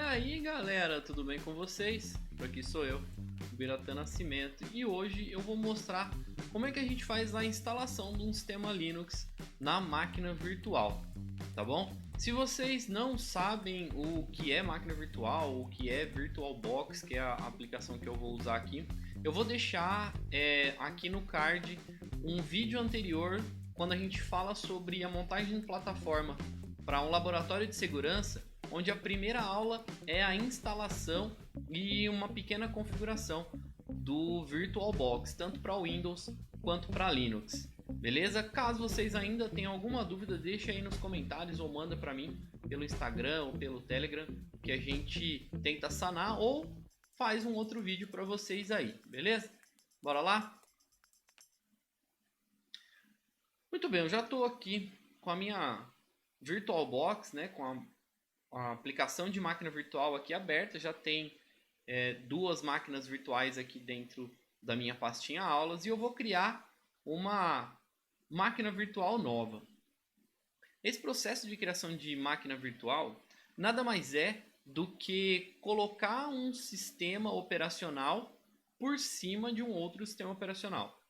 aí galera, tudo bem com vocês? Por aqui sou eu, Biratã Nascimento, e hoje eu vou mostrar como é que a gente faz a instalação de um sistema Linux na máquina virtual, tá bom? Se vocês não sabem o que é máquina virtual, o que é VirtualBox, que é a aplicação que eu vou usar aqui, eu vou deixar aqui no card um vídeo anterior quando a gente fala sobre a montagem de plataforma para um laboratório de segurança, onde a primeira aula é a instalação e uma pequena configuração do VirtualBox, tanto para Windows quanto para Linux. Beleza? Caso vocês ainda tenham alguma dúvida, deixa aí nos comentários ou manda para mim pelo Instagram ou pelo Telegram, que a gente tenta sanar ou faz um outro vídeo para vocês aí, beleza? Bora lá? Muito bem, eu já estou aqui com a minha VirtualBox, né, com a aplicação de máquina virtual aqui aberta, já tem duas máquinas virtuais aqui dentro da minha pastinha aulas e eu vou criar uma máquina virtual nova. Esse processo de criação de máquina virtual nada mais é do que colocar um sistema operacional por cima de um outro sistema operacional.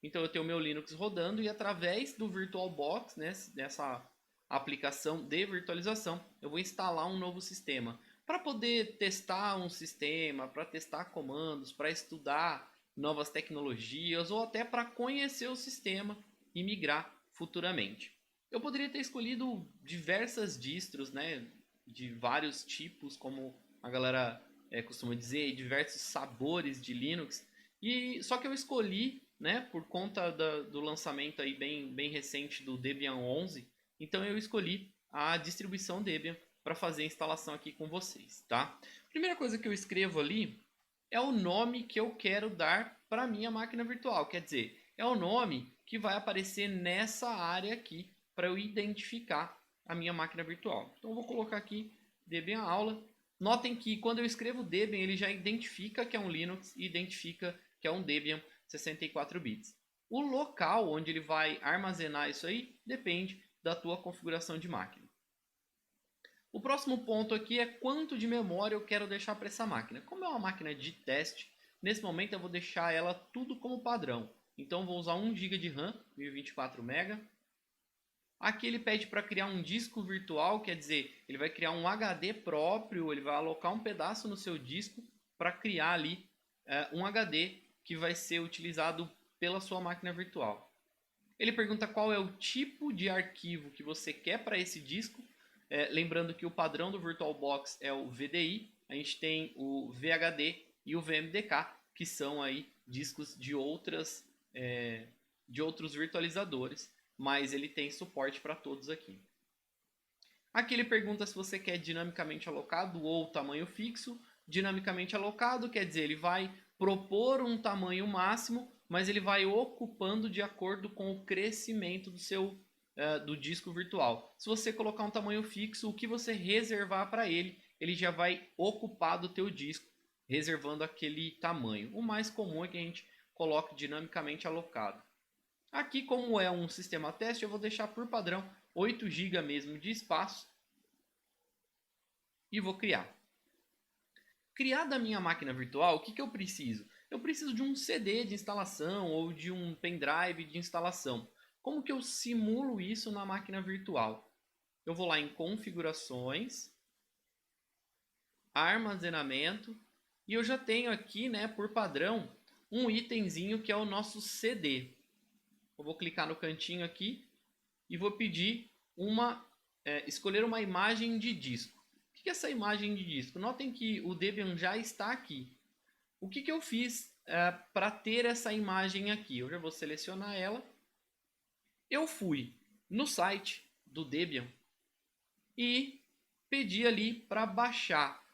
Então eu tenho o meu Linux rodando e através do VirtualBox, né, dessa aplicação de virtualização, eu vou instalar um novo sistema para poder testar um sistema, para testar comandos, para estudar novas tecnologias ou até para conhecer o sistema e migrar futuramente. Eu poderia ter escolhido diversas distros, né, de vários tipos, como a galera costuma dizer, diversos sabores de Linux, e só que eu escolhi, né, por conta do lançamento aí bem recente do Debian 11, então eu escolhi a distribuição Debian para fazer a instalação aqui com vocês, tá? Primeira coisa que eu escrevo ali é o nome que eu quero dar para a minha máquina virtual, quer dizer, é o nome que vai aparecer nessa área aqui para eu identificar a minha máquina virtual. Então eu vou colocar aqui Debian aula. Notem que quando eu escrevo Debian, ele já identifica que é um Linux e identifica que é um Debian 64 bits. O local onde ele vai armazenar isso aí depende da tua configuração de máquina. O próximo ponto aqui é quanto de memória eu quero deixar para essa máquina. Como é uma máquina de teste, nesse momento eu vou deixar ela tudo como padrão. Então vou usar 1 GB de RAM, 1024 MB. Aqui ele pede para criar um disco virtual, quer dizer, ele vai criar um HD próprio, ele vai alocar um pedaço no seu disco para criar ali um HD que vai ser utilizado pela sua máquina virtual. Ele pergunta qual é o tipo de arquivo que você quer para esse disco. Lembrando que o padrão do VirtualBox é o VDI, a gente tem o VHD e o VMDK, que são aí discos de outros virtualizadores, mas ele tem suporte para todos aqui. Aqui ele pergunta se você quer dinamicamente alocado ou tamanho fixo. Dinamicamente alocado quer dizer, ele vai propor um tamanho máximo, mas ele vai ocupando de acordo com o crescimento do disco virtual. Se você colocar um tamanho fixo, o que você reservar para ele, ele já vai ocupar do teu disco, reservando aquele tamanho. O mais comum é que a gente coloque dinamicamente alocado. Aqui, como é um sistema teste, eu vou deixar por padrão 8 GB mesmo de espaço e vou criar. Criar da minha máquina virtual, o que eu preciso? Eu preciso de um CD de instalação ou de um pendrive de instalação. Como que eu simulo isso na máquina virtual? Eu vou lá em configurações, armazenamento, e eu já tenho aqui, né, por padrão, um itemzinho que é o nosso CD. Eu vou clicar no cantinho aqui e vou pedir escolher uma imagem de disco. O que é essa imagem de disco? Notem que o Debian já está aqui. O que eu fiz para ter essa imagem aqui? Eu já vou selecionar ela. Eu fui no site do Debian e pedi ali para baixar.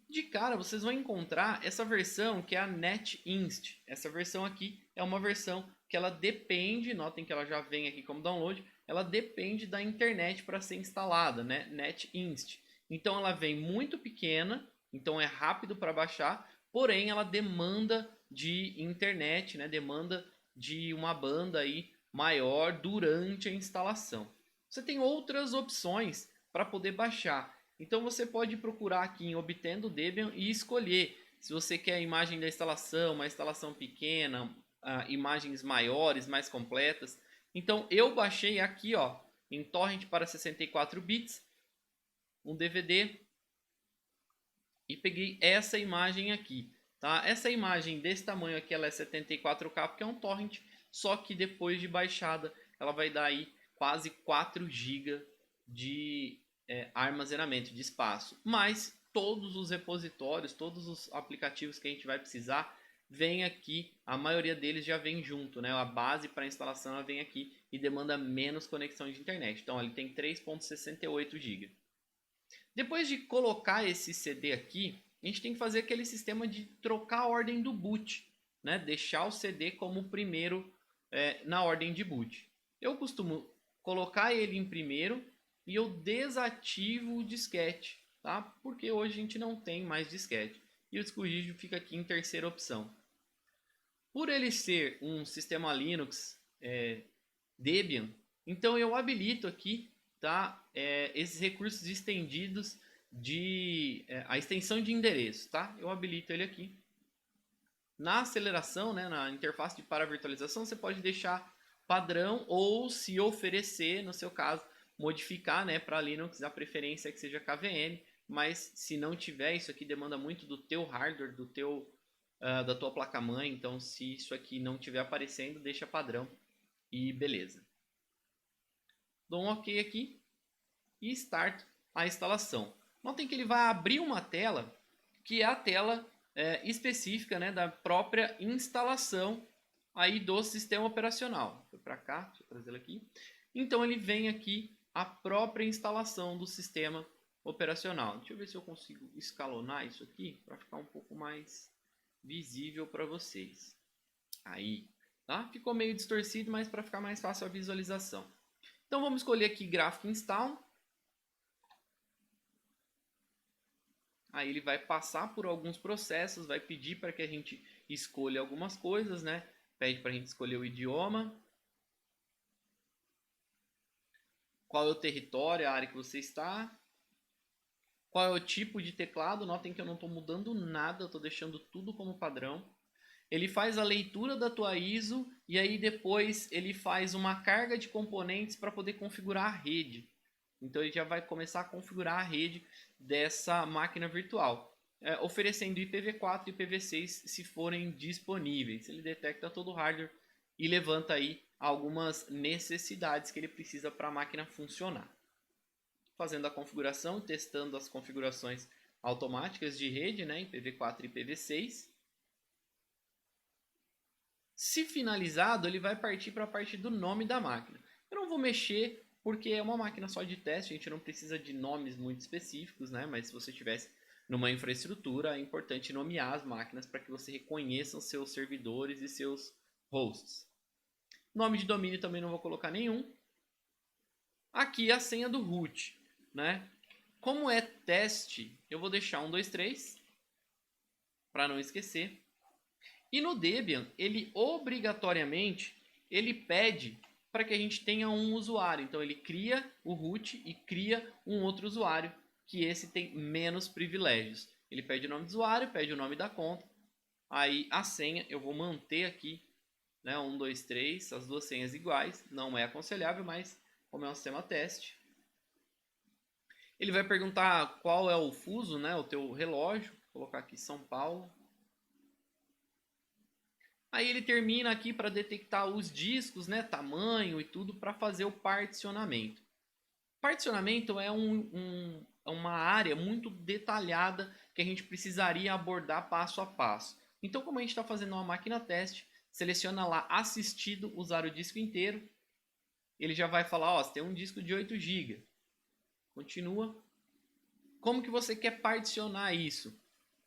De cara, vocês vão encontrar essa versão que é a NetInst. Essa versão aqui é uma versão que ela depende, notem que ela já vem aqui como download, ela depende da internet para ser instalada, né? NetInst. Então ela vem muito pequena, então é rápido para baixar, porém ela demanda de internet, né? Demanda de uma banda aí maior durante a instalação. Você tem outras opções para poder baixar. Então você pode procurar aqui em Obtendo Debian e escolher se você quer a imagem da instalação, uma instalação pequena, imagens maiores, mais completas. Então eu baixei aqui, ó, em torrent para 64 bits, um DVD e peguei essa imagem aqui, tá? Essa imagem desse tamanho aqui, ela é 74K porque é um torrent, só que depois de baixada, ela vai dar aí quase 4 GB de armazenamento, de espaço. Mas todos os repositórios, todos os aplicativos que a gente vai precisar, vem aqui, a maioria deles já vem junto, né? A base para instalação ela vem aqui e demanda menos conexão de internet. Então ele tem 3.68 GB. Depois de colocar esse CD aqui, a gente tem que fazer aquele sistema de trocar a ordem do boot, né? Deixar o CD como o primeiro na ordem de boot. Eu costumo colocar ele em primeiro e eu desativo o disquete, tá? Porque hoje a gente não tem mais disquete. E o disco rígido fica aqui em terceira opção. Por ele ser um sistema Linux Debian, então eu habilito aqui, tá? Esses recursos estendidos de a extensão de endereço, tá? Eu habilito ele aqui. Na aceleração, né, na interface de paravirtualização, você pode deixar padrão ou, se oferecer, no seu caso, modificar, né, para Linux a preferência é que seja KVM, mas se não tiver, isso aqui demanda muito do teu hardware, da tua placa-mãe, então se isso aqui não estiver aparecendo, deixa padrão e beleza. Dou um OK aqui e start a instalação. Notem que ele vai abrir uma tela que é a tela específica, né, da própria instalação aí do sistema operacional. Foi para cá, deixa eu trazê-lo aqui. Então ele vem aqui a própria instalação do sistema operacional. Deixa eu ver se eu consigo escalonar isso aqui para ficar um pouco mais visível para vocês. Aí, tá? Ficou meio distorcido, mas para ficar mais fácil a visualização. Então vamos escolher aqui Graphic Install. Aí ele vai passar por alguns processos, vai pedir para que a gente escolha algumas coisas, né? Pede para a gente escolher o idioma. Qual é o território, a área que você está. Qual é o tipo de teclado. Notem que eu não estou mudando nada, eu estou deixando tudo como padrão. Ele faz a leitura da tua ISO e aí depois ele faz uma carga de componentes para poder configurar a rede. Então ele já vai começar a configurar a rede dessa máquina virtual, oferecendo IPv4 e IPv6 se forem disponíveis. Ele detecta todo o hardware e levanta aí algumas necessidades que ele precisa para a máquina funcionar. Fazendo a configuração, testando as configurações automáticas de rede, né, IPv4 e IPv6. Se finalizado, ele vai partir para a parte do nome da máquina. Eu não vou mexer porque é uma máquina só de teste, a gente não precisa de nomes muito específicos, né? Mas se você tivesse numa infraestrutura, é importante nomear as máquinas para que você reconheça os seus servidores e seus hosts. Nome de domínio também não vou colocar nenhum. Aqui a senha do root, né? Como é teste, eu vou deixar 123 para não esquecer. E no Debian, ele obrigatoriamente ele pede para que a gente tenha um usuário. Então ele cria o root e cria um outro usuário, que esse tem menos privilégios. Ele pede o nome do usuário, pede o nome da conta. Aí a senha eu vou manter aqui, né, 1, 2, 3, as duas senhas iguais. Não é aconselhável, mas como é um sistema teste. Ele vai perguntar qual é o fuso, né, o teu relógio. Vou colocar aqui São Paulo. Aí ele termina aqui para detectar os discos, né, tamanho e tudo, para fazer o particionamento. Particionamento é uma área muito detalhada que a gente precisaria abordar passo a passo. Então, como a gente está fazendo uma máquina teste, seleciona lá assistido, usar o disco inteiro. Ele já vai falar, ó, você tem um disco de 8 GB. Continua. Como que você quer particionar isso?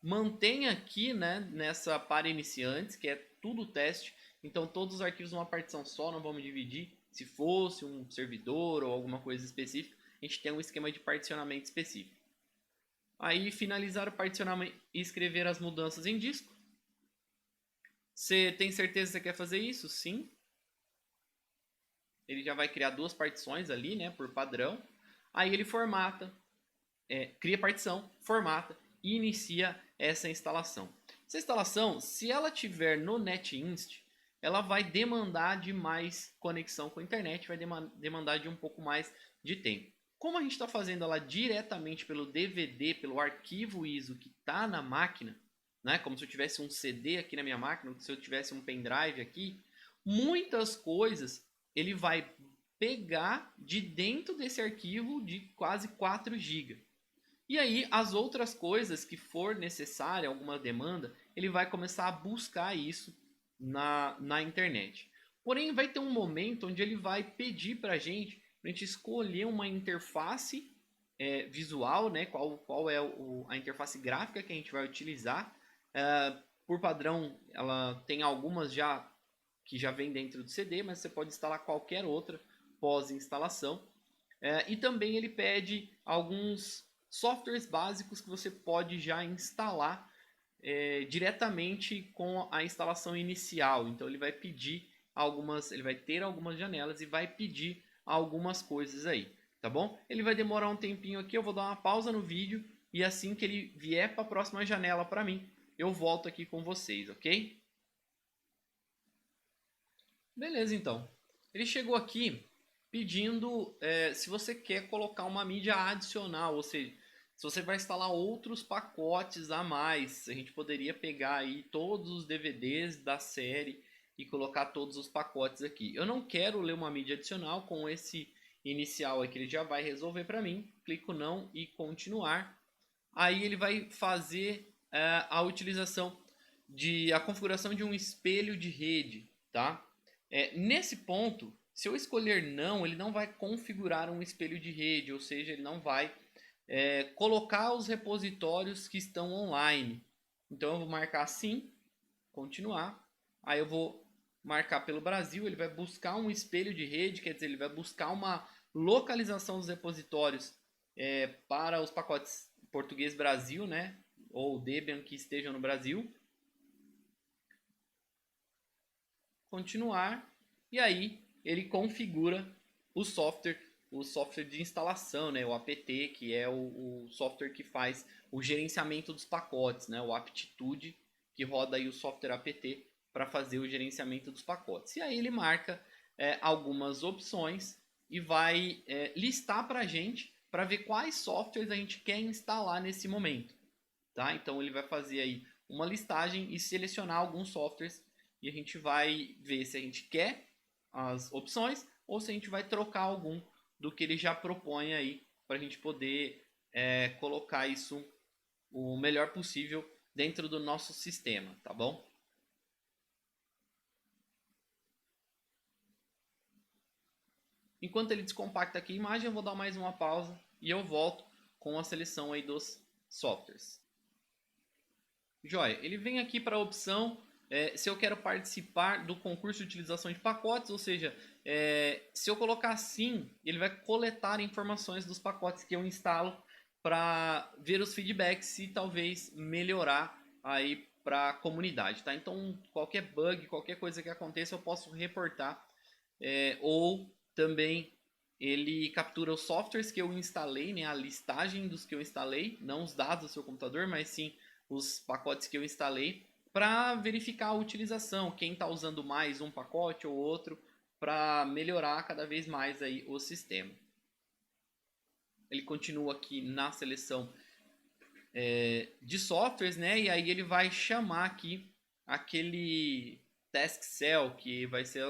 Mantém aqui, né, nessa para iniciantes, que é tudo teste. Então todos os arquivos numa partição só, não vamos dividir. Se fosse um servidor ou alguma coisa específica, a gente tem um esquema de particionamento específico. Aí finalizar o particionamento e escrever as mudanças em disco. Você tem certeza que você quer fazer isso? Sim. Ele já vai criar duas partições ali, né, por padrão. Aí ele formata. cria partição, formata e inicia essa instalação. Essa instalação, se ela tiver no NetInst, ela vai demandar de mais conexão com a internet, vai demandar de um pouco mais de tempo. Como a gente está fazendo ela diretamente pelo DVD, pelo arquivo ISO que está na máquina, né? Como se eu tivesse um CD aqui na minha máquina, se eu tivesse um pendrive aqui, muitas coisas ele vai pegar de dentro desse arquivo de quase 4 GB. E aí, as outras coisas que for necessária, alguma demanda, ele vai começar a buscar isso na internet. Porém, vai ter um momento onde ele vai pedir para a gente escolher uma interface visual, né? Qual é a interface gráfica que a gente vai utilizar. Por padrão, ela tem algumas já que já vem dentro do CD, mas você pode instalar qualquer outra pós-instalação. E também ele pede alguns softwares básicos que você pode já instalar diretamente com a instalação inicial. Então ele vai pedir ele vai ter algumas janelas e vai pedir algumas coisas aí, tá bom? Ele vai demorar um tempinho aqui, eu vou dar uma pausa no vídeo e assim que ele vier para a próxima janela para mim, eu volto aqui com vocês, ok? Beleza, então. Ele chegou aqui pedindo se você quer colocar uma mídia adicional, ou seja, se você vai instalar outros pacotes a mais. A gente poderia pegar aí todos os DVDs da série e colocar todos os pacotes aqui. Eu não quero ler uma mídia adicional com esse inicial aqui, ele já vai resolver para mim. Clico não e continuar. Aí ele vai fazer a utilização a configuração de um espelho de rede, tá? Nesse ponto, se eu escolher não, ele não vai configurar um espelho de rede, ou seja, ele não vai colocar os repositórios que estão online. Então eu vou marcar sim, continuar. Aí eu vou marcar pelo Brasil, ele vai buscar um espelho de rede, quer dizer, ele vai buscar uma localização dos repositórios para os pacotes português Brasil, né? Ou Debian que estejam no Brasil. Continuar. E aí ele configura o software de instalação, né, o apt, que é o software que faz o gerenciamento dos pacotes, né, o aptitude, que roda aí o software apt para fazer o gerenciamento dos pacotes. E aí ele marca algumas opções e vai listar para a gente para ver quais softwares a gente quer instalar nesse momento. Tá? Então ele vai fazer aí uma listagem e selecionar alguns softwares e a gente vai ver se a gente quer as opções ou se a gente vai trocar algum do que ele já propõe aí para a gente poder colocar isso o melhor possível dentro do nosso sistema, tá bom? Enquanto ele descompacta aqui a imagem, eu vou dar mais uma pausa e eu volto com a seleção aí dos softwares. Joia, ele vem aqui para a opção se eu quero participar do concurso de utilização de pacotes, ou seja, se eu colocar sim, ele vai coletar informações dos pacotes que eu instalo para ver os feedbacks e talvez melhorar aí para a comunidade, tá? Então qualquer bug, qualquer coisa que aconteça eu posso reportar ou também ele captura os softwares que eu instalei, né, a listagem dos que eu instalei, não os dados do seu computador, mas sim os pacotes que eu instalei para verificar a utilização, quem está usando mais um pacote ou outro, para melhorar cada vez mais aí o sistema. Ele continua aqui na seleção de softwares, né? E aí ele vai chamar aqui aquele task cell que vai ser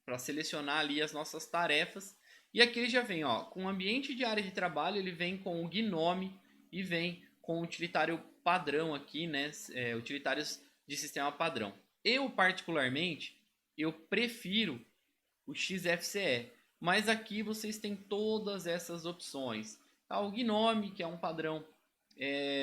para selecionar ali as nossas tarefas. E aqui ele já vem, ó, com o ambiente de área de trabalho, ele vem com o Gnome e vem com o utilitário padrão aqui, né? Utilitários de sistema padrão. Eu, particularmente, eu prefiro o XFCE, mas aqui vocês têm todas essas opções. Tá, o Gnome, que é um padrão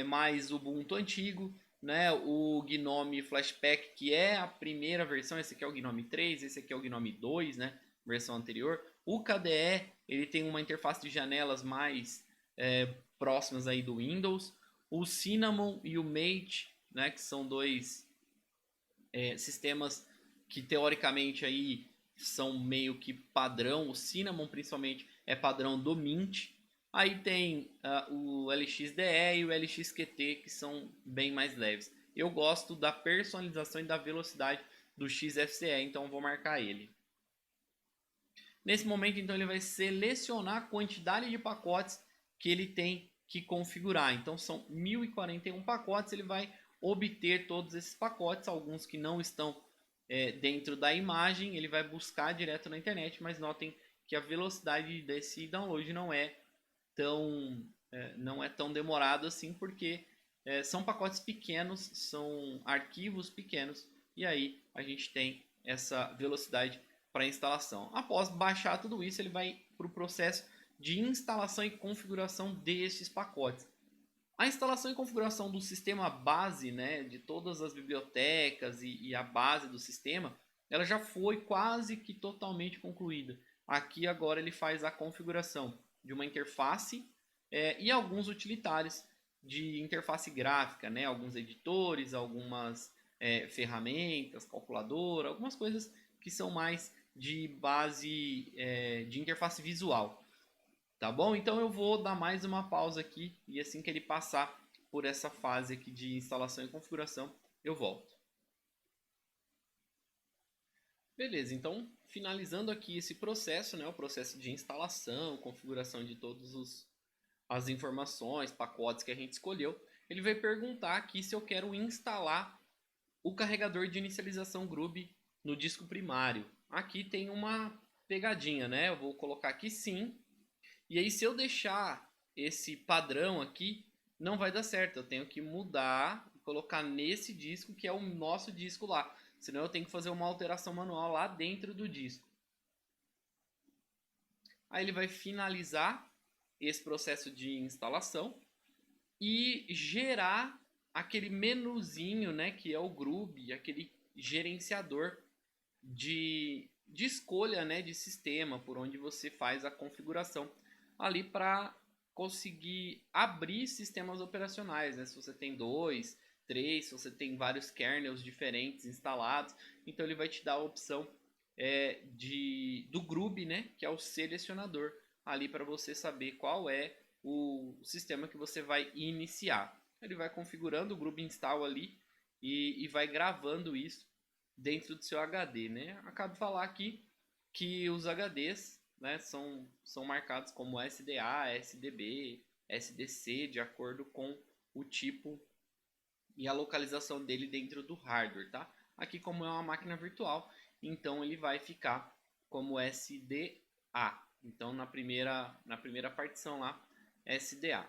mais Ubuntu antigo, né? O Gnome Flashpack, que é a primeira versão, esse aqui é o Gnome 3, esse aqui é o Gnome 2, né? Versão anterior. O KDE, ele tem uma interface de janelas mais próximas aí do Windows. O Cinnamon e o Mate, né? Que são dois sistemas que teoricamente aí são meio que padrão. O Cinnamon principalmente é padrão do Mint. Aí tem o LXDE e o LXQT, que são bem mais leves. Eu gosto da personalização e da velocidade do XFCE, então vou marcar ele. Nesse momento, então, ele vai selecionar a quantidade de pacotes que ele tem que configurar. Então, são 1041 pacotes, ele vai obter todos esses pacotes, alguns que não estão dentro da imagem, ele vai buscar direto na internet, mas notem que a velocidade desse download não é tão demorado assim, porque são pacotes pequenos, são arquivos pequenos, e aí a gente tem essa velocidade para instalação. Após baixar tudo isso, ele vai para o processo de instalação e configuração desses pacotes. A instalação e configuração do sistema base, né, de todas as bibliotecas e a base do sistema, ela já foi quase que totalmente concluída. Aqui agora ele faz a configuração de uma interface e alguns utilitários de interface gráfica, né, alguns editores, algumas ferramentas, calculadora, algumas coisas que são mais de base de interface visual. Tá bom? Então eu vou dar mais uma pausa aqui e assim que ele passar por essa fase aqui de instalação e configuração, eu volto. Beleza, então finalizando aqui esse processo, né, o processo de instalação, configuração de todas as informações, pacotes que a gente escolheu, ele vai perguntar aqui se eu quero instalar o carregador de inicialização Groove no disco primário. Aqui tem uma pegadinha, né? Eu vou colocar aqui sim. E aí se eu deixar esse padrão aqui, não vai dar certo. Eu tenho que mudar e colocar nesse disco que é o nosso disco lá. Senão eu tenho que fazer uma alteração manual lá dentro do disco. Aí ele vai finalizar esse processo de instalação e gerar aquele menuzinho, né, que é o Groove, aquele gerenciador de escolha, né, de sistema, por onde você faz a configuração ali para conseguir abrir sistemas operacionais, né? Se você tem 2, 3, se você tem vários kernels diferentes instalados, então ele vai te dar a opção do Groove, né, que é o selecionador ali para você saber qual é o sistema que você vai iniciar. Ele vai configurando o Groove Install ali e vai gravando isso dentro do seu HD, né? Acabo de falar aqui que os HDs, né, são marcados como SDA, SDB, SDC, de acordo com o tipo e a localização dele dentro do hardware, tá? Aqui como é uma máquina virtual, então ele vai ficar como SDA. Então na primeira partição lá, SDA.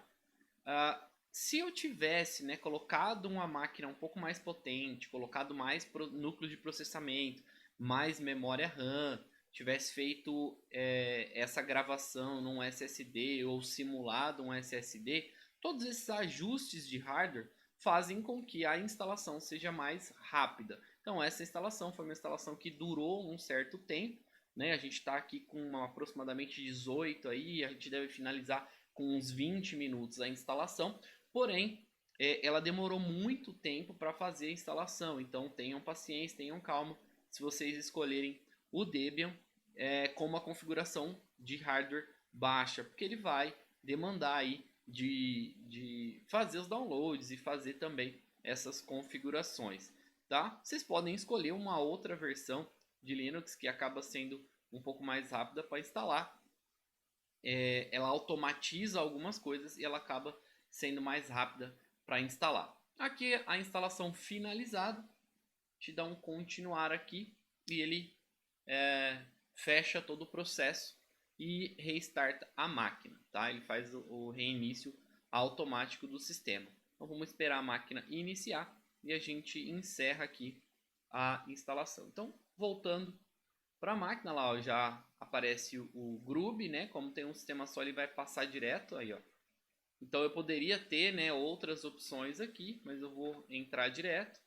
Se eu tivesse, né, colocado uma máquina um pouco mais potente, colocado mais núcleo de processamento, mais memória RAM, tivesse feito essa gravação num SSD ou simulado um SSD, todos esses ajustes de hardware fazem com que a instalação seja mais rápida. Então essa instalação foi uma instalação que durou um certo tempo, né? A gente está aqui com aproximadamente 18 aí, a gente deve finalizar com uns 20 minutos a instalação. Porém, ela demorou muito tempo para fazer a instalação, então tenham paciência, tenham calma se vocês escolherem o Debian com uma configuração de hardware baixa, porque ele vai demandar aí de fazer os downloads e fazer também essas configurações, tá? Vocês podem escolher uma outra versão de Linux que acaba sendo um pouco mais rápida para instalar. Ela automatiza algumas coisas e ela acaba sendo mais rápida para instalar. Aqui a instalação finalizada, te dá um continuar aqui e ele fecha todo o processo e restarta a máquina, tá? Ele faz o reinício automático do sistema. Então vamos esperar a máquina iniciar e a gente encerra aqui a instalação. Então voltando para a máquina lá, ó, já aparece o Groove, né? Como tem um sistema só, ele vai passar direto aí, ó. Então eu poderia ter, né, outras opções aqui, mas eu vou entrar direto.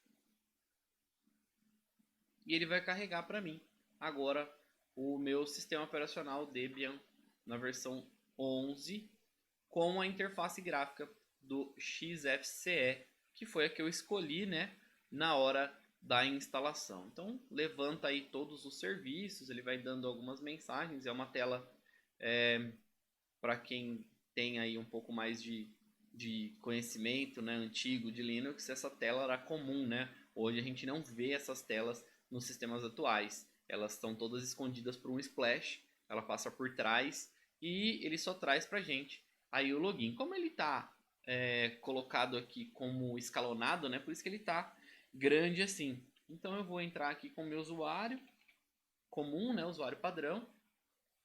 E ele vai carregar para mim agora o meu sistema operacional Debian na versão 11 com a interface gráfica do XFCE, que foi a que eu escolhi, né, na hora da instalação. Então levanta aí todos os serviços, ele vai dando algumas mensagens, é uma tela para quem tem aí um pouco mais de conhecimento, né, antigo de Linux, essa tela era comum, né? Hoje a gente não vê essas telas nos sistemas atuais. Elas estão todas escondidas por um splash, ela passa por trás e ele só traz pra gente aí o login. Como ele está colocado aqui como escalonado, né? Por isso que ele está grande assim. Então eu vou entrar aqui com o meu usuário comum, né? Usuário padrão.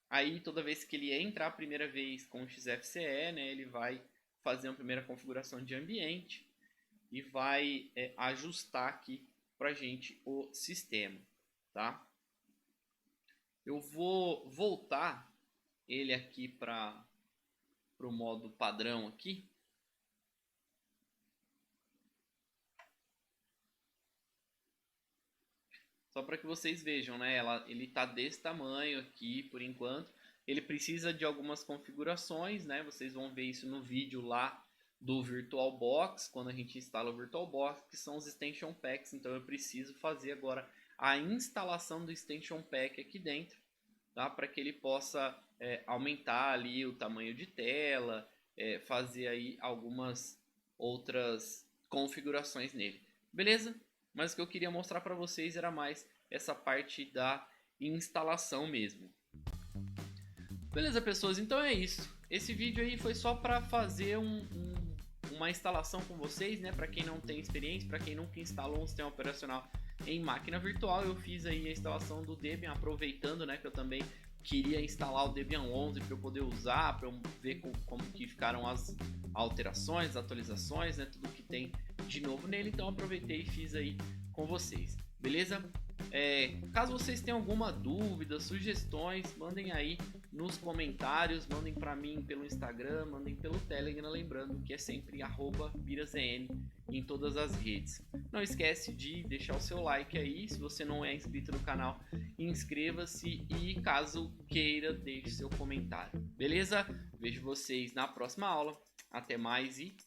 Aí toda vez que ele entrar a primeira vez com o XFCE, né? Ele vai fazer uma primeira configuração de ambiente e vai ajustar aqui pra gente o sistema, tá? Eu vou voltar ele aqui para o modo padrão aqui. Só para que vocês vejam, né? Ele está desse tamanho aqui por enquanto. Ele precisa de algumas configurações, né? Vocês vão ver isso no vídeo lá do VirtualBox, quando a gente instala o VirtualBox, que são os Extension Packs. Então eu preciso fazer agora a instalação do Extension Pack aqui dentro, tá? Para que ele possa aumentar ali o tamanho de tela, fazer aí algumas outras configurações nele. Beleza? Mas o que eu queria mostrar para vocês era mais essa parte da instalação mesmo. Beleza, pessoas? Então é isso. Esse vídeo aí foi só para fazer uma instalação com vocês, né? Para quem não tem experiência, para quem nunca instalou um sistema operacional em máquina virtual, eu fiz aí a instalação do Debian, aproveitando, né, que eu também queria instalar o Debian 11 para eu poder usar, para eu ver como que ficaram as alterações, atualizações, né, tudo que tem de novo nele. Então aproveitei e fiz aí com vocês, beleza? Caso vocês tenham alguma dúvida, sugestões, mandem aí nos comentários, mandem para mim pelo Instagram, mandem pelo Telegram, lembrando que é sempre @birasn em todas as redes. Não esquece de deixar o seu like aí, se você não é inscrito no canal, inscreva-se e caso queira, deixe seu comentário, beleza? Vejo vocês na próxima aula, até mais e